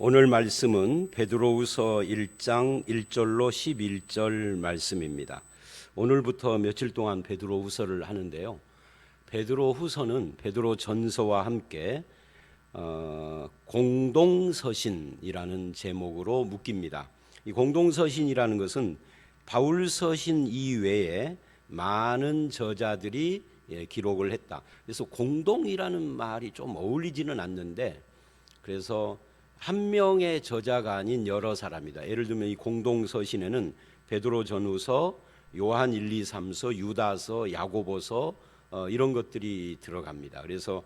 오늘 말씀은 베드로후서 1장 1절로 11절 말씀입니다. 오늘부터 며칠 동안 베드로후서를 하는데요. 베드로후서는 베드로전서와 함께 공동서신이라는 제목으로 묶입니다. 이 공동서신이라는 것은 바울서신 이외에 많은 저자들이 기록을 했다. 그래서 공동이라는 말이 좀 어울리지는 않는데, 그래서 한 명의 저자가 아닌 여러 사람이다. 예를 들면 이 공동서신에는 베드로전후서, 요한 1, 2, 3서, 유다서, 야고보서 이런 것들이 들어갑니다. 그래서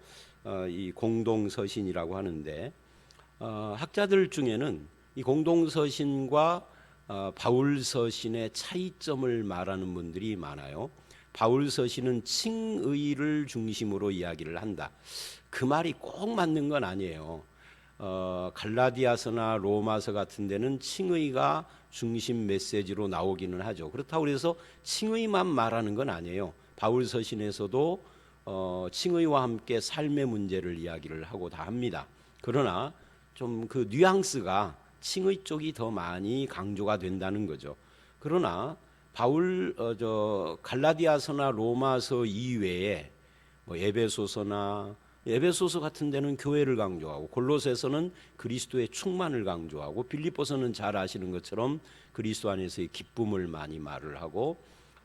이 공동서신이라고 하는데, 학자들 중에는 이 공동서신과 바울서신의 차이점을 말하는 분들이 많아요. 바울서신은 칭의를 중심으로 이야기를 한다. 그 말이 꼭 맞는 건 아니에요. 갈라디아서나 로마서 같은 데는 칭의가 중심 메시지로 나오기는 하죠. 그렇다고 해서 칭의만 말하는 건 아니에요. 바울서신에서도 칭의와 함께 삶의 문제를 이야기를 하고 다 합니다. 그러나 좀 그 뉘앙스가 칭의 쪽이 더 많이 강조가 된다는 거죠. 그러나 갈라디아서나 로마서 이외에 에베소서 같은 데는 교회를 강조하고, 골로새서는 그리스도의 충만을 강조하고, 빌립보서는 잘 아시는 것처럼 그리스도 안에서의 기쁨을 많이 말을 하고,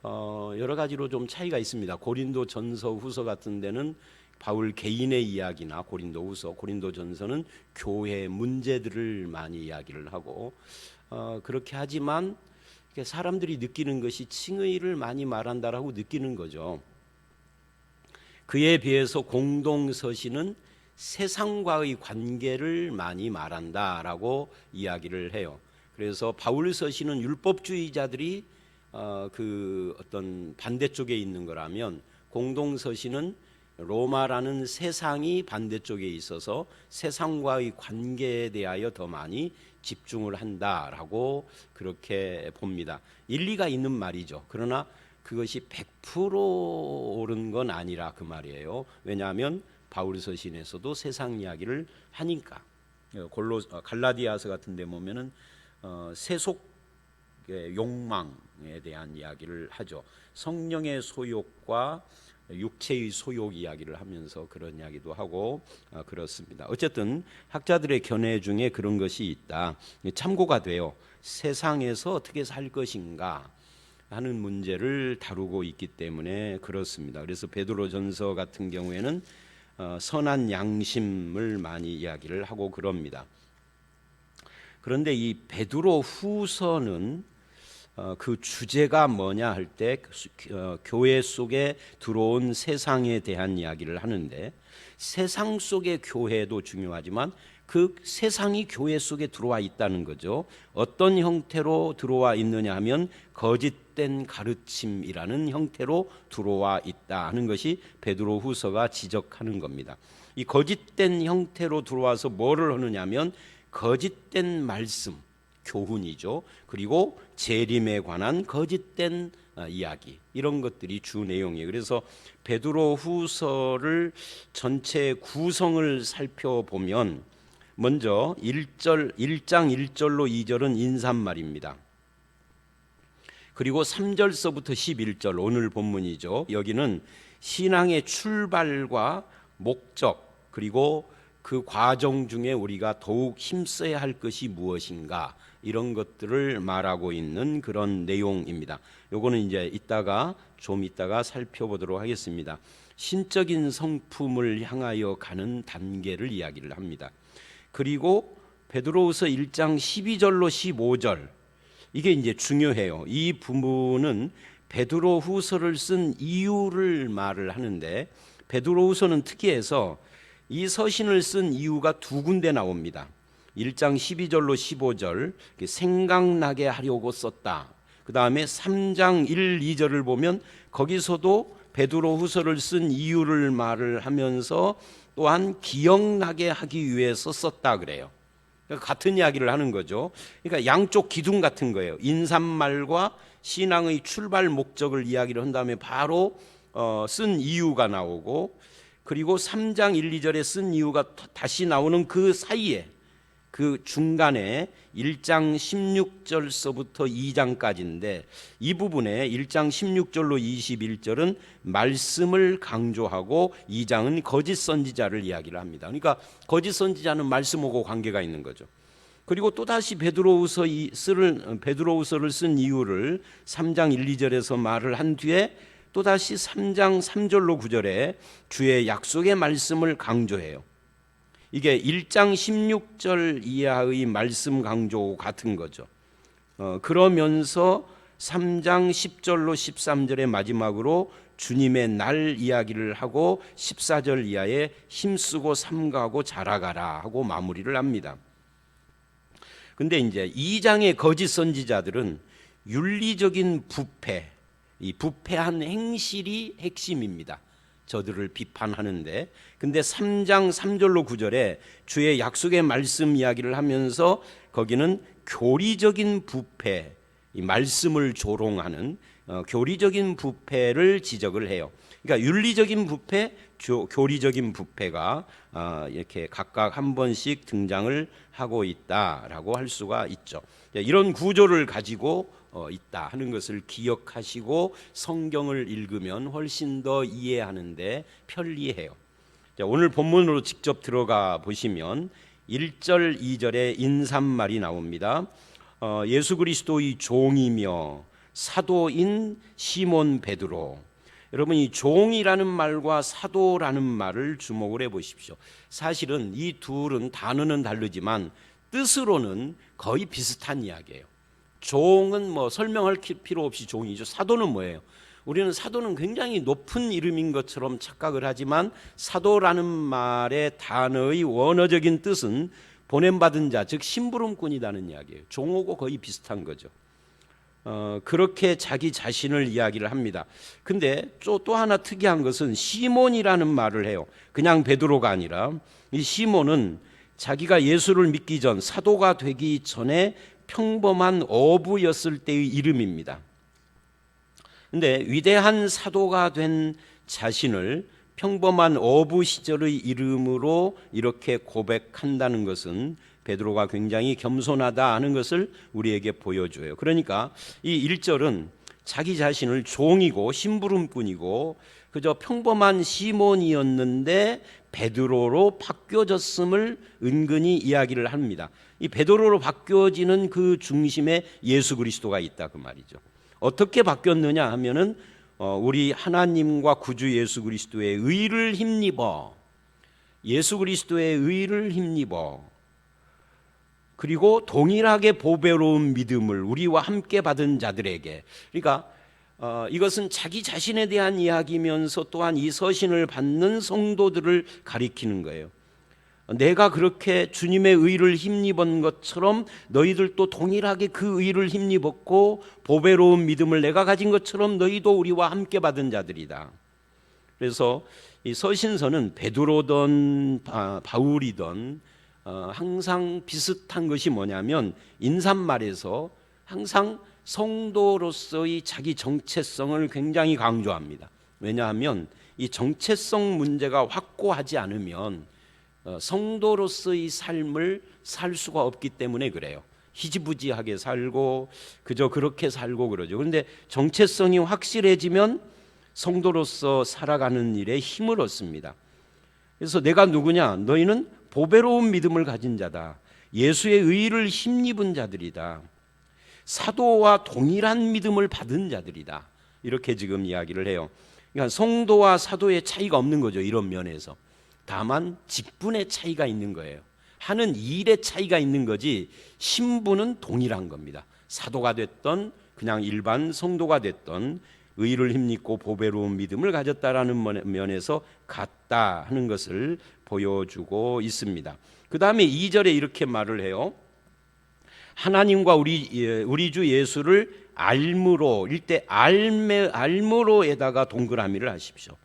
여러 가지로 좀 차이가 있습니다. 고린도 전서 후서 같은 데는 바울 개인의 이야기나 고린도 후서, 고린도 전서는 교회 문제들을 많이 이야기를 하고, 그렇게 하지만 사람들이 느끼는 것이 칭의를 많이 말한다라고 느끼는 거죠. 그에 비해서 공동서신은 세상과의 관계를 많이 말한다라고 이야기를 해요. 그래서 바울서신은 율법주의자들이 그 어떤 반대쪽에 있는 거라면, 공동서신은 로마라는 세상이 반대쪽에 있어서 세상과의 관계에 대하여 더 많이 집중을 한다라고 그렇게 봅니다. 일리가 있는 말이죠. 그러나 그것이 100% 옳은 건 아니라 그 말이에요. 왜냐하면 바울서신에서도 세상 이야기를 하니까. 갈라디아서 같은 데 보면은 세속의 욕망에 대한 이야기를 하죠. 성령의 소욕과 육체의 소욕 이야기를 하면서 그런 이야기도 하고 그렇습니다. 어쨌든 학자들의 견해 중에 그런 것이 있다. 참고가 돼요. 세상에서 어떻게 살 것인가 하는 문제를 다루고 있기 때문에 그렇습니다. 그래서 베드로전서 같은 경우에는 선한 양심을 많이 이야기를 하고 그럽니다. 그런데 이 베드로후서는 그 주제가 뭐냐 할 때 교회 속에 들어온 세상에 대한 이야기를 하는데, 세상 속의 교회도 중요하지만 그 세상이 교회 속에 들어와 있다는 거죠. 어떤 형태로 들어와 있느냐 하면 거짓된 가르침이라는 형태로 들어와 있다 하는 것이 베드로후서가 지적하는 겁니다. 이 거짓된 형태로 들어와서 뭐를 하느냐 하면 거짓된 말씀, 교훈이죠. 그리고 재림에 관한 거짓된 이야기, 이런 것들이 주 내용이에요. 그래서 베드로후서를 전체 구성을 살펴보면, 먼저 1장 1절로 2절은 인사말입니다. 그리고 3절서부터 11절, 오늘 본문이죠. 여기는 신앙의 출발과 목적, 그리고 그 과정 중에 우리가 더욱 힘써야 할 것이 무엇인가, 이런 것들을 말하고 있는 그런 내용입니다. 요거는 이제 좀 이따가 살펴보도록 하겠습니다. 신적인 성품을 향하여 가는 단계를 이야기를 합니다. 그리고 베드로후서 1장 12절로 15절, 이게 이제 중요해요. 이 부분은 베드로후서를 쓴 이유를 말을 하는데, 베드로후서는 특이해서 이 서신을 쓴 이유가 두 군데 나옵니다. 1장 12절로 15절 생각나게 하려고 썼다. 그 다음에 3장 1, 2절을 보면 거기서도 베드로후서를 쓴 이유를 말을 하면서 또한 기억나게 하기 위해서 썼다 그래요. 그러니까 같은 이야기를 하는 거죠. 그러니까 양쪽 기둥 같은 거예요. 인사말과 신앙의 출발 목적을 이야기를 한 다음에 바로 쓴 이유가 나오고, 그리고 3장 1, 2절에 쓴 이유가 다시 나오는 그 사이에 그 중간에 1장 16절서부터 2장까지인데 이 부분에 1장 16절로 21절은 말씀을 강조하고 2장은 거짓 선지자를 이야기를 합니다. 그러니까 거짓 선지자는 말씀하고 관계가 있는 거죠. 그리고 또다시 베드로후서를 쓴 이유를 3장 1, 2절에서 말을 한 뒤에 또다시 3장 3절로 9절에 주의 약속의 말씀을 강조해요. 이게 1장 16절 이하의 말씀 강조 같은 거죠. 그러면서 3장 10절로 13절의 마지막으로 주님의 날 이야기를 하고 14절 이하에 힘쓰고 삼가고 자라가라 하고 마무리를 합니다. 근데 이제 2장의 거짓 선지자들은 윤리적인 부패, 이 부패한 행실이 핵심입니다. 저들을 비판하는데, 근데 3장 3절로 9절에 주의 약속의 말씀 이야기를 하면서 거기는 교리적인 부패, 이 말씀을 조롱하는 교리적인 부패를 지적을 해요. 그러니까 윤리적인 부패, 교리적인 부패가 이렇게 각각 한 번씩 등장을 하고 있다라고 할 수가 있죠. 이런 구조를 가지고 있다 하는 것을 기억하시고 성경을 읽으면 훨씬 더 이해하는데 편리해요. 오늘 본문으로 직접 들어가 보시면 1절 2절에 인사말이 나옵니다. 예수 그리스도의 종이며 사도인 시몬 베드로. 여러분, 이 종이라는 말과 사도라는 말을 주목을 해보십시오. 사실은 이 둘은 단어는 다르지만 뜻으로는 거의 비슷한 이야기예요. 종은 뭐 설명할 필요 없이 종이죠. 사도는 뭐예요? 우리는 사도는 굉장히 높은 이름인 것처럼 착각을 하지만 사도라는 말의 단어의 원어적인 뜻은 보냄받은 자, 즉 심부름꾼이라는 이야기예요. 종하고 거의 비슷한 거죠. 그렇게 자기 자신을 이야기를 합니다. 근데 또 하나 특이한 것은 시몬이라는 말을 해요. 그냥 베드로가 아니라 이 시몬은 자기가 예수를 믿기 전, 사도가 되기 전에 평범한 어부였을 때의 이름입니다. 근데 위대한 사도가 된 자신을 평범한 어부 시절의 이름으로 이렇게 고백한다는 것은 베드로가 굉장히 겸손하다 하는 것을 우리에게 보여줘요. 그러니까 이 1절은 자기 자신을 종이고 심부름꾼이고 그저 평범한 시몬이었는데 베드로로 바뀌어졌음을 은근히 이야기를 합니다. 이 베드로로 바뀌어지는 그 중심에 예수 그리스도가 있다 그 말이죠. 어떻게 바뀌었느냐 하면은 우리 하나님과 구주 예수 그리스도의 의를 힘입어, 예수 그리스도의 의를 힘입어, 그리고 동일하게 보배로운 믿음을 우리와 함께 받은 자들에게, 그러니까 이것은 자기 자신에 대한 이야기면서 또한 이 서신을 받는 성도들을 가리키는 거예요. 내가 그렇게 주님의 의를 힘입은 것처럼 너희들도 동일하게 그 의를 힘입었고 보배로운 믿음을 내가 가진 것처럼 너희도 우리와 함께 받은 자들이다. 그래서 이 서신서는 베드로든 바울이든 항상 비슷한 것이 뭐냐면 인사말에서 항상 성도로서의 자기 정체성을 굉장히 강조합니다. 왜냐하면 이 정체성 문제가 확고하지 않으면 성도로서의 삶을 살 수가 없기 때문에 그래요. 희지부지하게 살고 그저 그렇게 살고 그러죠. 그런데 정체성이 확실해지면 성도로서 살아가는 일에 힘을 얻습니다. 그래서 내가 누구냐? 너희는 보배로운 믿음을 가진 자다. 예수의 의를 힘입은 자들이다. 사도와 동일한 믿음을 받은 자들이다. 이렇게 지금 이야기를 해요. 그러니까 성도와 사도의 차이가 없는 거죠. 이런 면에서. 다만 직분의 차이가 있는 거예요. 하는 일의 차이가 있는 거지 신분은 동일한 겁니다. 사도가 됐던 그냥 일반 성도가 됐던 의를 힘입고 보배로운 믿음을 가졌다라는 면에서 같다 하는 것을 보여주고 있습니다. 그 다음에 2절에 이렇게 말을 해요. 하나님과 우리 주 예수를 알므로, 일대 알므로에다가 동그라미를 하십시오.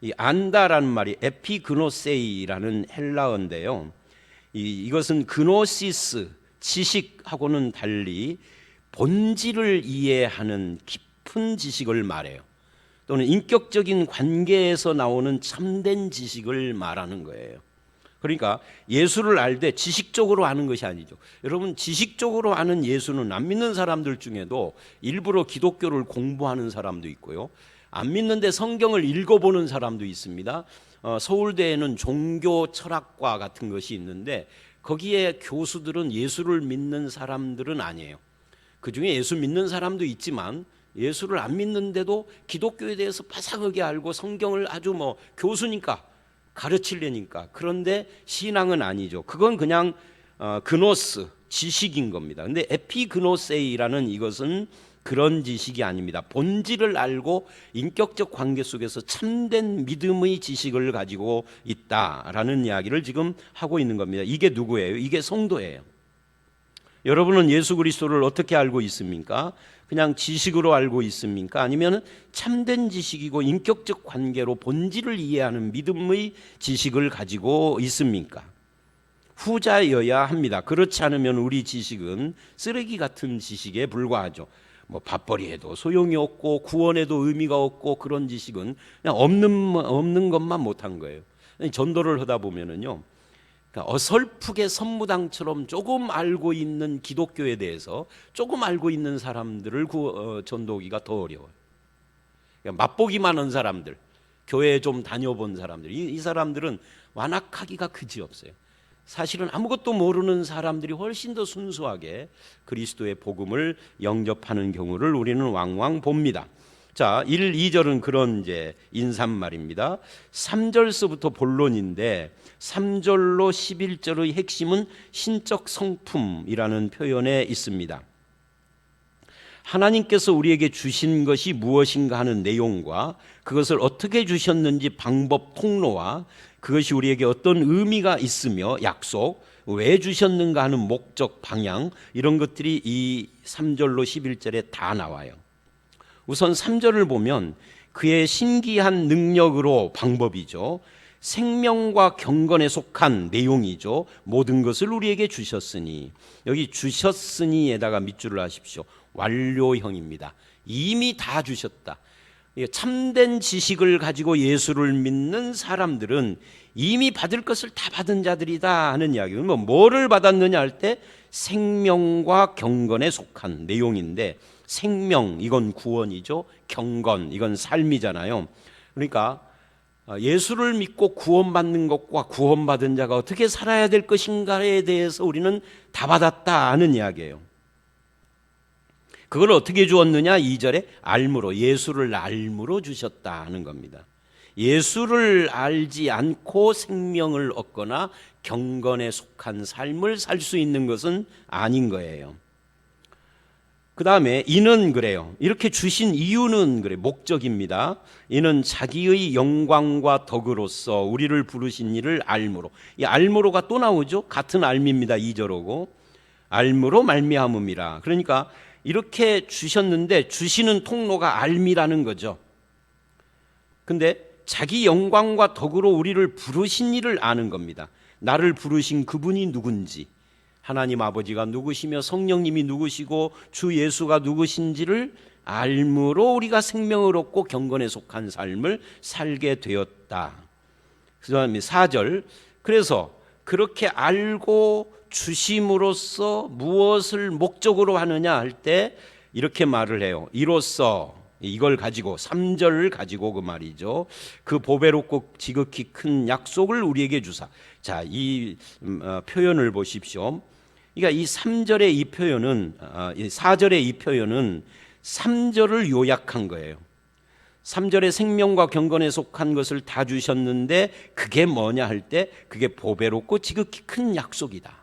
이 안다라는 말이 에피그노세이라는 헬라어인데요. 이것은 그노시스, 지식하고는 달리 본질을 이해하는 깊은 지식을 말해요. 또는 인격적인 관계에서 나오는 참된 지식을 말하는 거예요. 그러니까 예수를 알되 지식적으로 아는 것이 아니죠. 여러분, 지식적으로 아는 예수는 안 믿는 사람들 중에도 일부러 기독교를 공부하는 사람도 있고요, 안 믿는데 성경을 읽어보는 사람도 있습니다. 서울대에는 종교 철학과 같은 것이 있는데 거기에 교수들은 예수를 믿는 사람들은 아니에요. 그중에 예수 믿는 사람도 있지만 예수를 안 믿는데도 기독교에 대해서 바삭하게 알고 성경을 아주 교수니까 가르치려니까, 그런데 신앙은 아니죠. 그건 그냥 그노스, 지식인 겁니다. 근데 에피그노세이라는 이것은 그런 지식이 아닙니다. 본질을 알고 인격적 관계 속에서 참된 믿음의 지식을 가지고 있다라는 이야기를 지금 하고 있는 겁니다. 이게 누구예요? 이게 성도예요. 여러분은 예수 그리스도를 어떻게 알고 있습니까? 그냥 지식으로 알고 있습니까? 아니면 참된 지식이고 인격적 관계로 본질을 이해하는 믿음의 지식을 가지고 있습니까? 후자여야 합니다. 그렇지 않으면 우리 지식은 쓰레기 같은 지식에 불과하죠. 밥벌이해도 소용이 없고 구원에도 의미가 없고, 그런 지식은 그냥 없는 것만 못한 거예요. 전도를 하다 보면은요, 그러니까 어설프게 선무당처럼 조금 알고 있는 기독교에 대해서 조금 알고 있는 사람들을 전도하기가 더 어려워요. 그러니까 맛보기만 한 사람들, 교회에 좀 다녀본 사람들, 이 사람들은 완악하기가 그지없어요. 사실은 아무것도 모르는 사람들이 훨씬 더 순수하게 그리스도의 복음을 영접하는 경우를 우리는 왕왕 봅니다. 자, 1, 2절은 그런 이제 인사말입니다. 3절서부터 본론인데 3절로 11절의 핵심은 신적 성품이라는 표현에 있습니다. 하나님께서 우리에게 주신 것이 무엇인가 하는 내용과 그것을 어떻게 주셨는지 방법, 통로와 그것이 우리에게 어떤 의미가 있으며 약속, 왜 주셨는가 하는 목적, 방향, 이런 것들이 이 3절로 11절에 다 나와요. 우선 3절을 보면 그의 신기한 능력으로, 방법이죠, 생명과 경건에 속한 내용이죠, 모든 것을 우리에게 주셨으니, 여기 주셨으니에다가 밑줄을 하십시오. 완료형입니다. 이미 다 주셨다. 참된 지식을 가지고 예수를 믿는 사람들은 이미 받을 것을 다 받은 자들이다 하는 이야기예요. 뭐를 받았느냐 할 때 생명과 경건에 속한 내용인데, 생명, 이건 구원이죠. 경건, 이건 삶이잖아요. 그러니까 예수를 믿고 구원받는 것과 구원받은 자가 어떻게 살아야 될 것인가에 대해서 우리는 다 받았다 하는 이야기예요. 그걸 어떻게 주었느냐? 2절에 알므로, 예수를 알므로 주셨다 하는 겁니다. 예수를 알지 않고 생명을 얻거나 경건에 속한 삶을 살 수 있는 것은 아닌 거예요. 그 다음에 이는 그래요. 이렇게 주신 이유는 그래, 목적입니다. 이는 자기의 영광과 덕으로서 우리를 부르신 이를 알므로. 이 알므로가 또 나오죠. 같은 알미입니다. 2절하고 알므로 말미암음이라. 그러니까 이렇게 주셨는데 주시는 통로가 알미라는 거죠. 근데 자기 영광과 덕으로 우리를 부르신 이를 아는 겁니다. 나를 부르신 그분이 누군지, 하나님 아버지가 누구시며 성령님이 누구시고 주 예수가 누구신지를 알므로 우리가 생명을 얻고 경건에 속한 삶을 살게 되었다. 그 다음에 4절, 그래서 그렇게 알고 주심으로써 무엇을 목적으로 하느냐 할 때 이렇게 말을 해요. 이로써, 이걸 가지고 3절을 가지고 그 말이죠. 그 보배롭고 지극히 큰 약속을 우리에게 주사. 자, 이 표현을 보십시오. 그러니까 이 3절의 이 표현은, 4절의 이 표현은 3절을 요약한 거예요. 3절의 생명과 경건에 속한 것을 다 주셨는데 그게 뭐냐 할 때 그게 보배롭고 지극히 큰 약속이다.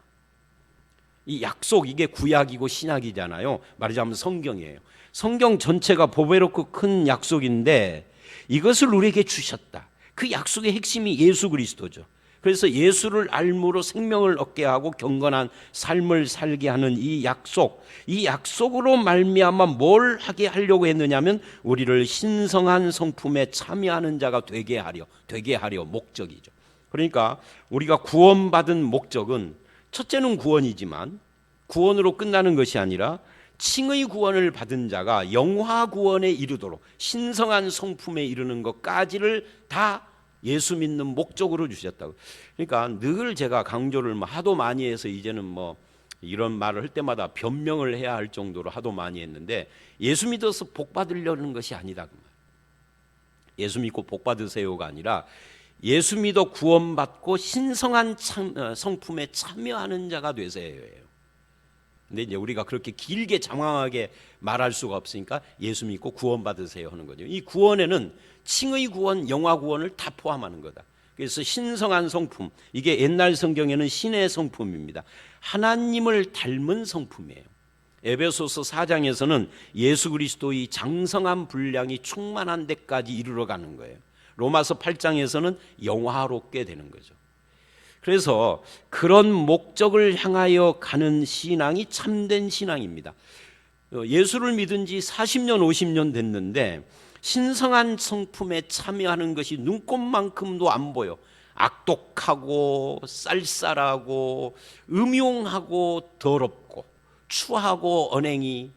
이 약속, 이게 구약이고 신약이잖아요. 말하자면 성경이에요. 성경 전체가 보배롭고 큰 약속인데 이것을 우리에게 주셨다. 그 약속의 핵심이 예수 그리스도죠. 그래서 예수를 알므로 생명을 얻게 하고 경건한 삶을 살게 하는 이 약속, 이 약속으로 말미암아 뭘 하게 하려고 했느냐면 우리를 신성한 성품에 참여하는 자가 되게 하려 목적이죠. 그러니까 우리가 구원받은 목적은 첫째는 구원이지만 구원으로 끝나는 것이 아니라 칭의 구원을 받은 자가 영화 구원에 이르도록 신성한 성품에 이르는 것까지를 다 예수 믿는 목적으로 주셨다고. 그러니까 늘 제가 강조를 하도 많이 해서 이제는 이런 말을 할 때마다 변명을 해야 할 정도로 하도 많이 했는데, 예수 믿어서 복 받으려는 것이 아니다 그 말. 예수 믿고 복 받으세요가 아니라 예수 믿어 구원받고 신성한 성품에 참여하는 자가 되세요예요. 근데 이제 우리가 그렇게 길게 장황하게 말할 수가 없으니까 예수 믿고 구원받으세요 하는 거죠. 이 구원에는 칭의 구원, 영화 구원을 다 포함하는 거다. 그래서 신성한 성품, 이게 옛날 성경에는 신의 성품입니다. 하나님을 닮은 성품이에요. 에베소서 4장에서는 예수 그리스도의 장성한 분량이 충만한 데까지 이르러가는 거예요. 로마서 8장에서는 영화롭게 되는 거죠. 그래서 그런 목적을 향하여 가는 신앙이 참된 신앙입니다. 예수를 믿은 지 40년, 50년 됐는데 신성한 성품에 참여하는 것이 눈꼽만큼도 안 보여. 악독하고 쌀쌀하고 음흉하고 더럽고 추하고 언행이,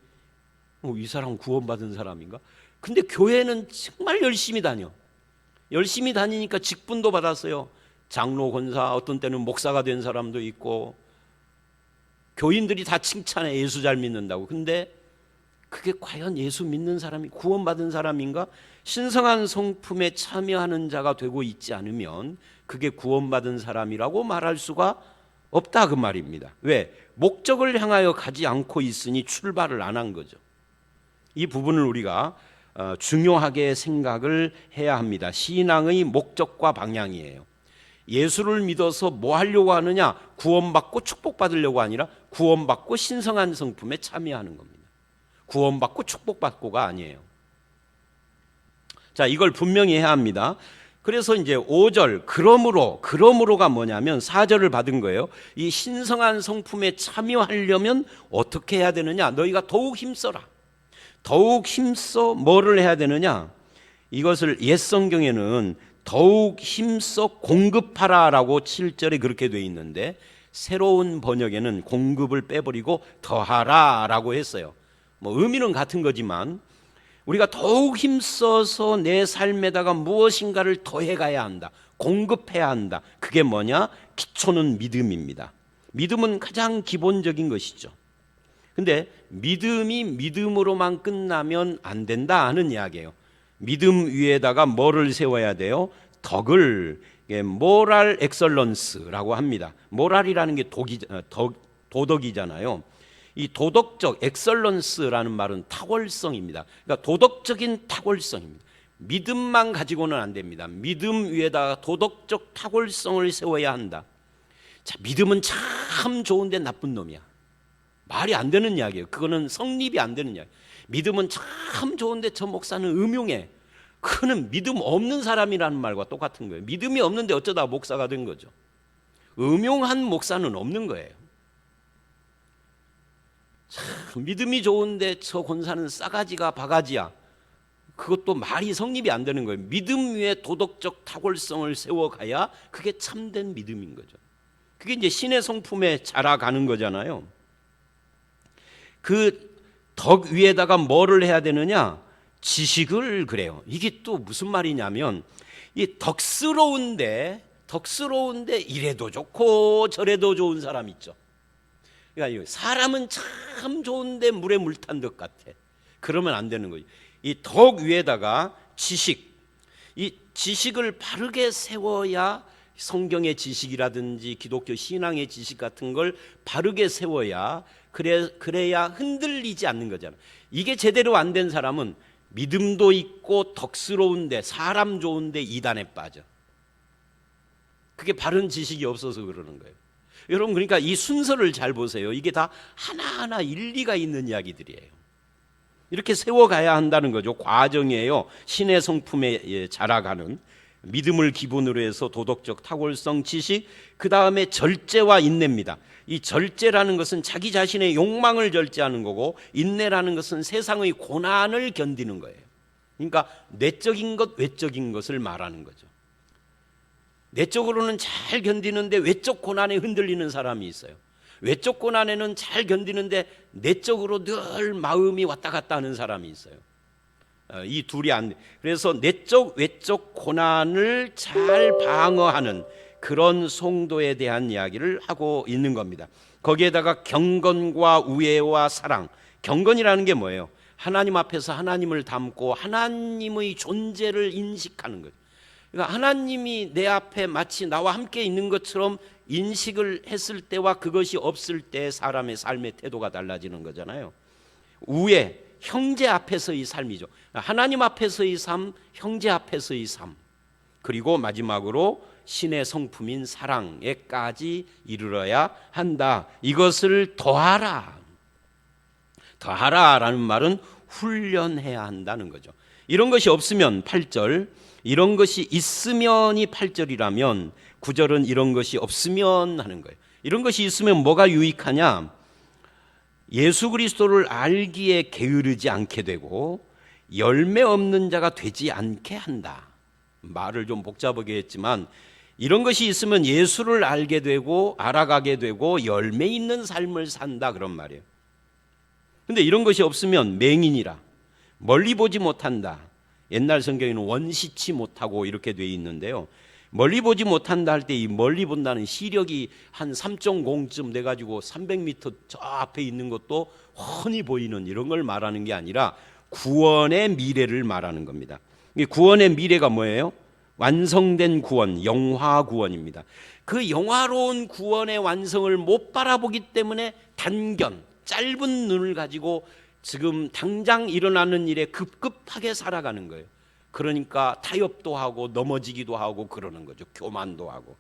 이 사람 구원받은 사람인가? 근데 교회는 정말 열심히 다녀. 열심히 다니니까 직분도 받았어요. 장로, 권사, 어떤 때는 목사가 된 사람도 있고, 교인들이 다 칭찬해. 예수 잘 믿는다고. 근데 그게 과연 예수 믿는 사람이, 구원받은 사람인가? 신성한 성품에 참여하는 자가 되고 있지 않으면 그게 구원받은 사람이라고 말할 수가 없다 그 말입니다. 왜? 목적을 향하여 가지 않고 있으니 출발을 안 한 거죠. 이 부분을 우리가 중요하게 생각을 해야 합니다. 신앙의 목적과 방향이에요. 예수를 믿어서 뭐 하려고 하느냐? 구원받고 축복받으려고 아니라 구원받고 신성한 성품에 참여하는 겁니다. 구원받고 축복받고가 아니에요. 자, 이걸 분명히 해야 합니다. 그래서 이제 5절 그러므로가 뭐냐면 4절을 받은 거예요. 이 신성한 성품에 참여하려면 어떻게 해야 되느냐? 너희가 더욱 힘써라. 더욱 힘써 뭐를 해야 되느냐? 이것을 옛 성경에는 더욱 힘써 공급하라라고 7절에 그렇게 돼 있는데, 새로운 번역에는 공급을 빼버리고 더하라라고 했어요. 의미는 같은 거지만 우리가 더욱 힘써서 내 삶에다가 무엇인가를 더해가야 한다. 공급해야 한다. 그게 뭐냐? 기초는 믿음입니다. 믿음은 가장 기본적인 것이죠. 근데 믿음이 믿음으로만 끝나면 안 된다 하는 이야기예요. 믿음 위에다가 뭐를 세워야 돼요? 덕을, 모랄 엑설런스라고 합니다. 모랄이라는 게 도덕이잖아요. 이 도덕적 엑설런스라는 말은 탁월성입니다. 그러니까 도덕적인 탁월성입니다. 믿음만 가지고는 안 됩니다. 믿음 위에다가 도덕적 탁월성을 세워야 한다. 자, 믿음은 참 좋은데 나쁜 놈이야. 말이 안 되는 이야기예요. 그거는 성립이 안 되는 이야기. 믿음은 참 좋은데 저 목사는 음흉해. 그거는 믿음 없는 사람이라는 말과 똑같은 거예요. 믿음이 없는데 어쩌다 목사가 된 거죠. 음흉한 목사는 없는 거예요. 참 믿음이 좋은데 저 권사는 싸가지가 바가지야. 그것도 말이 성립이 안 되는 거예요. 믿음 위에 도덕적 탁월성을 세워가야 그게 참된 믿음인 거죠. 그게 이제 신의 성품에 자라가는 거잖아요. 그 덕 위에다가 뭐를 해야 되느냐? 지식을. 그래요. 이게 또 무슨 말이냐면, 이 덕스러운데 이래도 좋고 저래도 좋은 사람 있죠. 그러니까 사람은 참 좋은데 물에 물 탄 것 같아. 그러면 안 되는 거죠. 이 덕 위에다가 지식, 이 지식을 바르게 세워야, 성경의 지식이라든지 기독교 신앙의 지식 같은 걸 바르게 세워야, 그래야 흔들리지 않는 거잖아. 이게 제대로 안 된 사람은 믿음도 있고 덕스러운데, 사람 좋은데 이단에 빠져. 그게 바른 지식이 없어서 그러는 거예요. 여러분, 그러니까 이 순서를 잘 보세요. 이게 다 하나하나 일리가 있는 이야기들이에요. 이렇게 세워가야 한다는 거죠. 과정이에요. 신의 성품에 자라가는, 믿음을 기본으로 해서 도덕적 탁월성, 지식, 그 다음에 절제와 인내입니다. 이 절제라는 것은 자기 자신의 욕망을 절제하는 거고, 인내라는 것은 세상의 고난을 견디는 거예요. 그러니까 내적인 것, 외적인 것을 말하는 거죠. 내적으로는 잘 견디는데 외적 고난에 흔들리는 사람이 있어요. 외적 고난에는 잘 견디는데 내적으로 늘 마음이 왔다 갔다 하는 사람이 있어요. 이 둘이 안, 그래서 내적 외적 고난을 잘 방어하는 그런 성도에 대한 이야기를 하고 있는 겁니다. 거기에다가 경건과 우애와 사랑. 경건이라는 게 뭐예요? 하나님 앞에서 하나님을 닮고 하나님의 존재를 인식하는 거예요. 그러니까 하나님이 내 앞에 마치 나와 함께 있는 것처럼 인식을 했을 때와 그것이 없을 때 사람의 삶의 태도가 달라지는 거잖아요. 우애, 형제 앞에서의 삶이죠. 하나님 앞에서의 삶, 형제 앞에서의 삶. 그리고 마지막으로 신의 성품인 사랑에까지 이르러야 한다. 이것을 더하라. 더하라라는 말은 훈련해야 한다는 거죠. 이런 것이 없으면 8절, 이런 것이 있으면이 8절이라면 9절은 이런 것이 없으면 하는 거예요. 이런 것이 있으면 뭐가 유익하냐? 예수 그리스도를 알기에 게으르지 않게 되고 열매 없는 자가 되지 않게 한다. 말을 좀 복잡하게 했지만 이런 것이 있으면 예수를 알게 되고 알아가게 되고 열매 있는 삶을 산다 그런 말이에요. 근데 이런 것이 없으면 맹인이라, 멀리 보지 못한다. 옛날 성경에는 원시치 못하고 이렇게 돼 있는데요. 멀리 보지 못한다 할 때 이 멀리 본다는 시력이 한 3.0쯤 돼가지고 300m 저 앞에 있는 것도 훤히 보이는 이런 걸 말하는 게 아니라 구원의 미래를 말하는 겁니다. 이 구원의 미래가 뭐예요? 완성된 구원, 영화 구원입니다. 그 영화로운 구원의 완성을 못 바라보기 때문에 단견, 짧은 눈을 가지고 지금 당장 일어나는 일에 급급하게 살아가는 거예요. 그러니까 타협도 하고 넘어지기도 하고 그러는 거죠. 교만도 하고.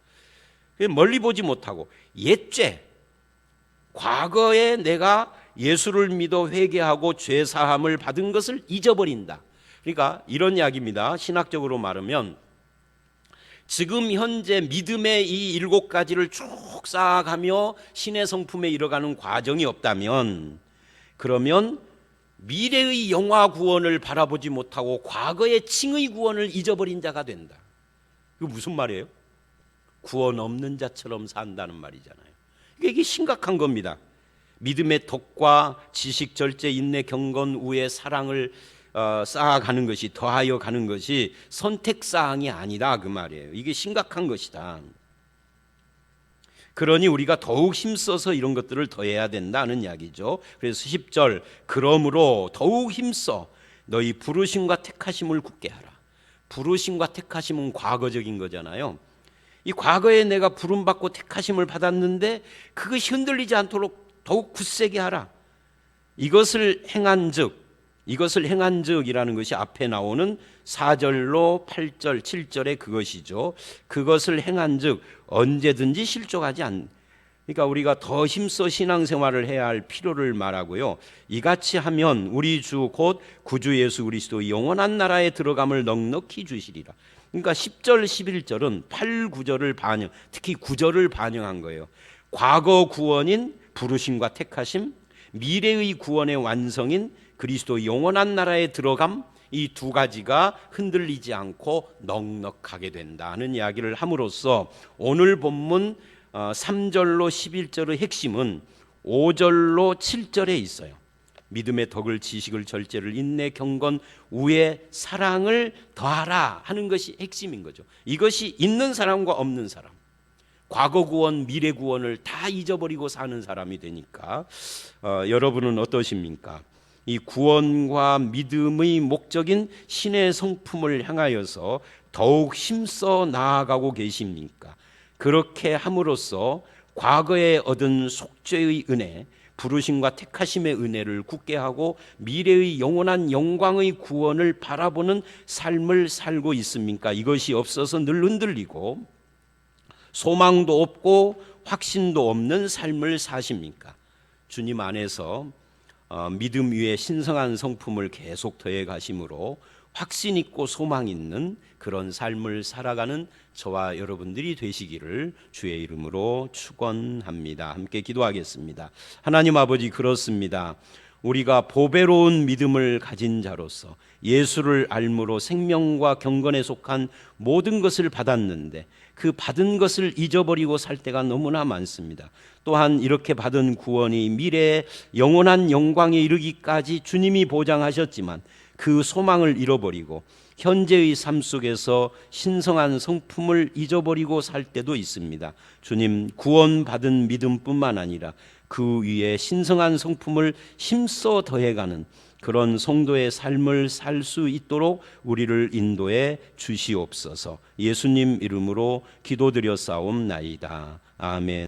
멀리 보지 못하고 옛죄, 과거에 내가 예수를 믿어 회개하고 죄사함을 받은 것을 잊어버린다. 그러니까 이런 이야기입니다. 신학적으로 말하면 지금 현재 믿음의 이 7가지를 쭉 쌓아가며 신의 성품에 이뤄가는 과정이 없다면 그러면 미래의 영화 구원을 바라보지 못하고 과거의 칭의 구원을 잊어버린 자가 된다. 이거 무슨 말이에요? 구원 없는 자처럼 산다는 말이잖아요. 이게 심각한 겁니다. 믿음의 덕과 지식, 절제, 인내, 경건, 우애, 사랑을 쌓아가는 것이, 더하여 가는 것이 선택사항이 아니다 그 말이에요. 이게 심각한 것이다. 그러니 우리가 더욱 힘써서 이런 것들을 더해야 된다는 이야기죠. 그래서 10절, 그러므로 더욱 힘써 너희 부르심과 택하심을 굳게 하라. 부르심과 택하심은 과거적인 거잖아요. 이 과거에 내가 부름받고 택하심을 받았는데 그것이 흔들리지 않도록 더욱 굳세게 하라. 이것을 행한즉이라는 것이 앞에 나오는 4절로 8절, 7절의 그것이죠. 그것을 행한즉 언제든지 실족하지 않. 그러니까 우리가 더 힘써 신앙생활을 해야 할 필요를 말하고요. 이같이 하면 우리 주 곧 구주 예수 그리스도 영원한 나라에 들어감을 넉넉히 주시리라. 그러니까 10절, 11절은 8, 9절을 반영, 특히 9절을 반영한 거예요. 과거 구원인 부르심과 택하심, 미래의 구원의 완성인 그리스도 영원한 나라에 들어감, 이 두 가지가 흔들리지 않고 넉넉하게 된다는 이야기를 함으로써 오늘 본문 3절로 11절의 핵심은 5절로 7절에 있어요. 믿음의 덕을, 지식을, 절제를, 인내, 경건, 우애, 사랑을 더하라 하는 것이 핵심인 거죠. 이것이 있는 사람과 없는 사람, 과거 구원, 미래 구원을 다 잊어버리고 사는 사람이 되니까 여러분은 어떠십니까? 이 구원과 믿음의 목적인 신의 성품을 향하여서 더욱 힘써 나아가고 계십니까? 그렇게 함으로써 과거에 얻은 속죄의 은혜, 부르심과 택하심의 은혜를 굳게 하고 미래의 영원한 영광의 구원을 바라보는 삶을 살고 있습니까? 이것이 없어서 늘 흔들리고 소망도 없고 확신도 없는 삶을 사십니까? 주님 안에서 믿음 위에 신성한 성품을 계속 더해 가심으로 확신 있고 소망 있는 그런 삶을 살아가는 저와 여러분들이 되시기를 주의 이름으로 축원합니다. 함께 기도하겠습니다. 하나님 아버지, 그렇습니다. 우리가 보배로운 믿음을 가진 자로서 예수를 알므로 생명과 경건에 속한 모든 것을 받았는데 그 받은 것을 잊어버리고 살 때가 너무나 많습니다. 또한 이렇게 받은 구원이 미래의 영원한 영광에 이르기까지 주님이 보장하셨지만 그 소망을 잃어버리고 현재의 삶 속에서 신성한 성품을 잊어버리고 살 때도 있습니다. 주님, 구원받은 믿음뿐만 아니라 그 위에 신성한 성품을 힘써 더해가는 그런 성도의 삶을 살 수 있도록 우리를 인도해 주시옵소서. 예수님 이름으로 기도드려 싸움나이다. 아멘.